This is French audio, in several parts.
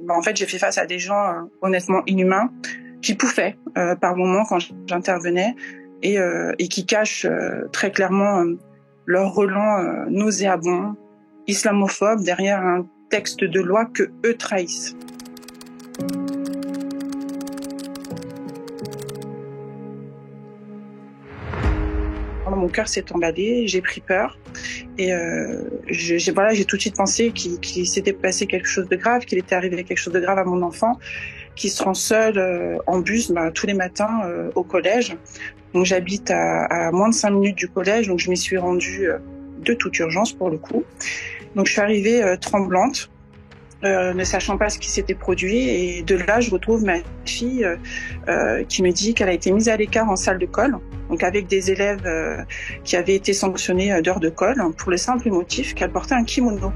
en fait, j'ai fait face à des gens honnêtement inhumains qui pouffaient par moments quand j'intervenais et qui cachent très clairement leur relent nauséabond, islamophobe derrière un texte de loi que eux trahissent. Mon cœur s'est emballé, j'ai pris peur et j'ai tout de suite pensé qu'il s'était passé quelque chose de grave, qu'il était arrivé quelque chose de grave à mon enfant, qui se rend seul en bus tous les matins au collège. Donc j'habite à moins de 5 minutes du collège, donc je m'y suis rendue de toute urgence pour le coup. Donc je suis arrivée tremblante, ne sachant pas ce qui s'était produit, et de là je retrouve ma fille qui me dit qu'elle a été mise à l'écart en salle de colle, donc avec des élèves qui avaient été sanctionnés d'heures de colle pour le simple motif qu'elle portait un kimono.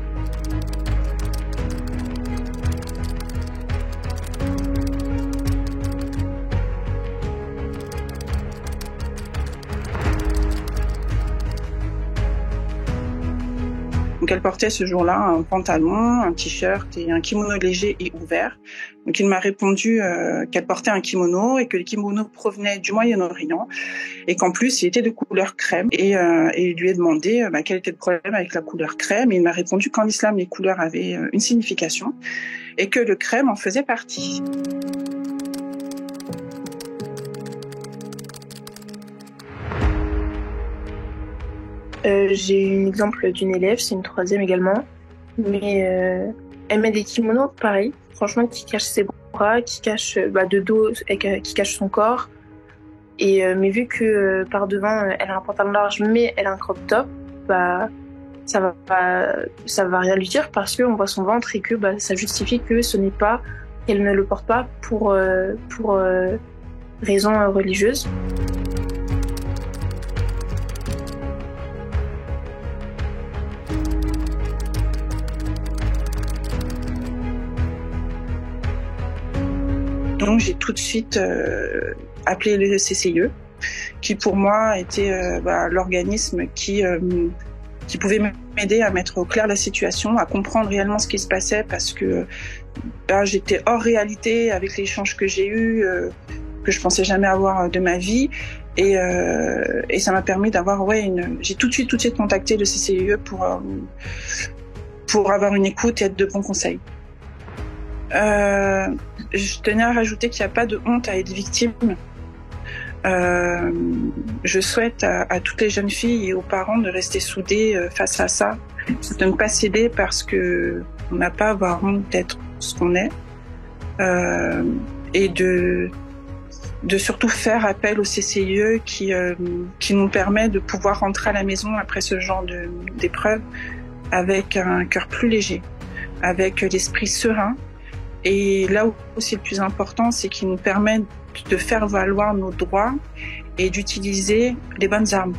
Donc elle portait ce jour-là un pantalon, un t-shirt et un kimono léger et ouvert. Donc il m'a répondu qu'elle portait un kimono et que le kimono provenait du Moyen-Orient et qu'en plus il était de couleur crème. Et il lui a demandé quel était le problème avec la couleur crème. Et il m'a répondu qu'en islam les couleurs avaient une signification et que le crème en faisait partie. J'ai eu un exemple d'une élève, c'est une 3e également, mais elle met des kimonos pareil, franchement qui cachent ses bras, qui cachent de dos, qui cachent son corps. Et mais vu que par devant elle a un pantalon large mais elle a un crop top, ça va rien lui dire parce qu'on voit son ventre et que ça justifie que ce n'est pas, qu'elle ne le porte pas pour raison religieuse. Donc j'ai tout de suite appelé le CCIE, qui pour moi était l'organisme qui pouvait m'aider à mettre au clair la situation, à comprendre réellement ce qui se passait, parce que j'étais hors réalité avec l'échange que j'ai eu, que je pensais jamais avoir de ma vie, et ça m'a permis d'avoir j'ai tout de suite contacté le CCIE pour avoir une écoute et être de bons conseils. Je tenais à rajouter qu'il n'y a pas de honte à être victime. Je souhaite à toutes les jeunes filles et aux parents de rester soudés face à ça, de ne pas céder parce que on n'a pas à avoir honte d'être ce qu'on est, et de surtout faire appel au CCIE qui nous permet de pouvoir rentrer à la maison après ce genre d'épreuve avec un cœur plus léger, avec l'esprit serein. Et là où c'est le plus important, c'est qu'il nous permet de faire valoir nos droits et d'utiliser les bonnes armes.